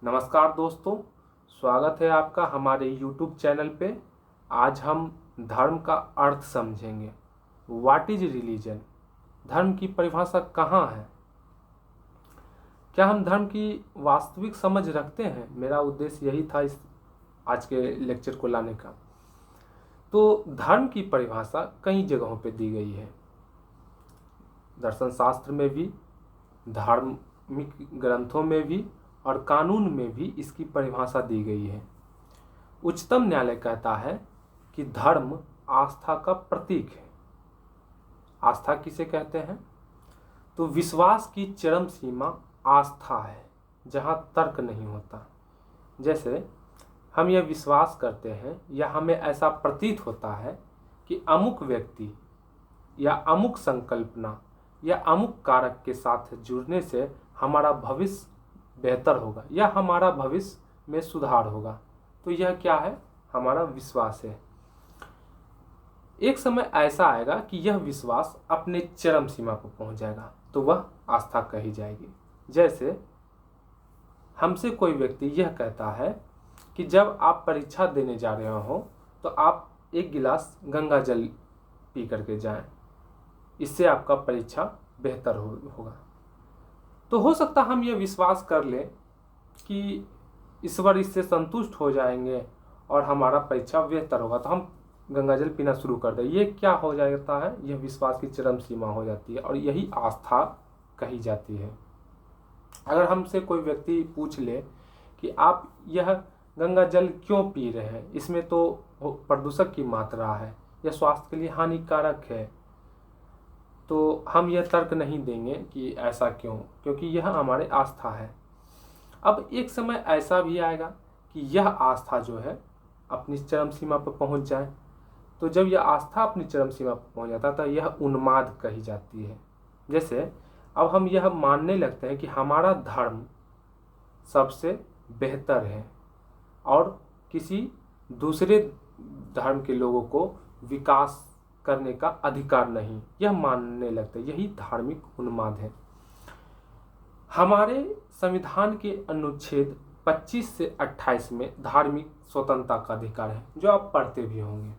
नमस्कार दोस्तों, स्वागत है आपका हमारे YouTube चैनल पे। आज हम धर्म का अर्थ समझेंगे। What is religion? धर्म की परिभाषा कहाँ है? क्या हम धर्म की वास्तविक समझ रखते हैं? मेरा उद्देश्य यही था इस आज के लेक्चर को लाने का। तो धर्म की परिभाषा कई जगहों पे दी गई है। दर्शन शास्त्र में भी, धार्मिक ग्रंथों में भी और कानून में भी इसकी परिभाषा दी गई है। उच्चतम न्यायालय कहता है कि धर्म आस्था का प्रतीक है। आस्था किसे कहते हैं? तो विश्वास की चरम सीमा आस्था है, जहां तर्क नहीं होता। जैसे हम यह विश्वास करते हैं या हमें ऐसा प्रतीत होता है कि अमुक व्यक्ति या अमुक संकल्पना या अमुक कारक के साथ जुड़ने से हमारा भविष्य बेहतर होगा या हमारा भविष्य में सुधार होगा। तो यह क्या है? हमारा विश्वास है। एक समय ऐसा आएगा कि यह विश्वास अपने चरम सीमा पर पहुंच जाएगा, तो वह आस्था कही जाएगी। जैसे हमसे कोई व्यक्ति यह कहता है कि जब आप परीक्षा देने जा रहे हो तो आप एक गिलास गंगा जल पी करके जाएं, इससे आपका परीक्षा बेहतर होगा। तो हो सकता हम यह विश्वास कर लें कि ईश्वर इससे संतुष्ट हो जाएंगे और हमारा परीक्षा बेहतर होगा, तो हम गंगा जल पीना शुरू कर दें। ये क्या हो जाता है? यह विश्वास की चरम सीमा हो जाती है और यही आस्था कही जाती है। अगर हमसे कोई व्यक्ति पूछ ले कि आप यह गंगा जल क्यों पी रहे हैं, इसमें तो प्रदूषक की मात्रा है, यह स्वास्थ्य के लिए हानिकारक है, तो हम यह तर्क नहीं देंगे कि ऐसा क्यों, क्योंकि यह हमारे आस्था है। अब एक समय ऐसा भी आएगा कि यह आस्था जो है अपनी चरम सीमा पर पहुंच जाए। तो जब यह आस्था अपनी चरम सीमा पर पहुंच जाता है तो यह उन्माद कही जाती है। जैसे अब हम यह मानने लगते हैं कि हमारा धर्म सबसे बेहतर है और किसी दूसरे धर्म के लोगों को विकास करने का अधिकार नहीं, यह मानने लगते हैं। यही धार्मिक उन्माद है। हमारे संविधान के अनुच्छेद 25 से 28 में धार्मिक स्वतंत्रता का अधिकार है, जो आप पढ़ते भी होंगे।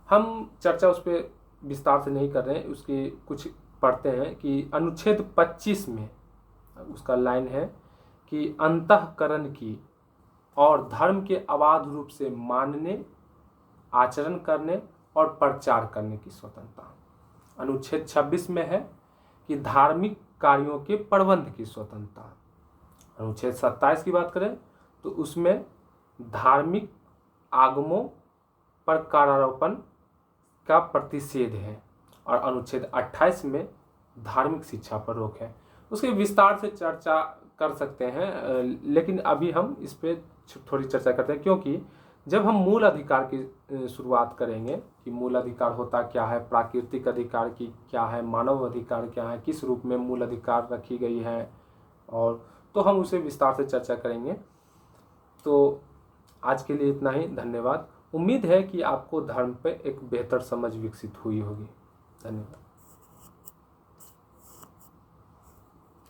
हम चर्चा उस पर विस्तार से नहीं कर रहे हैं, उसके कुछ पढ़ते हैं कि अनुच्छेद 25 में उसका लाइन है कि अंतःकरण की और धर्म के अबाध रूप से मानने, आचरण करने और प्रचार करने की स्वतंत्रता। अनुच्छेद 26 में है कि धार्मिक कार्यों के प्रबंध की स्वतंत्रता। अनुच्छेद 27 की बात करें तो उसमें धार्मिक आगमों पर करारोपण का प्रतिषेध है और अनुच्छेद 28 में धार्मिक शिक्षा पर रोक है। उसके विस्तार से चर्चा कर सकते हैं, लेकिन अभी हम इस पे थोड़ी चर्चा करते हैं, क्योंकि जब हम मूल अधिकार की शुरुआत करेंगे कि मूल अधिकार होता क्या है, प्राकृतिक अधिकार की क्या है, मानव अधिकार क्या है, किस रूप में मूल अधिकार रखी गई है, और तो हम उसे विस्तार से चर्चा करेंगे। तो आज के लिए इतना ही। धन्यवाद। उम्मीद है कि आपको धर्म पे एक बेहतर समझ विकसित हुई होगी। धन्यवाद।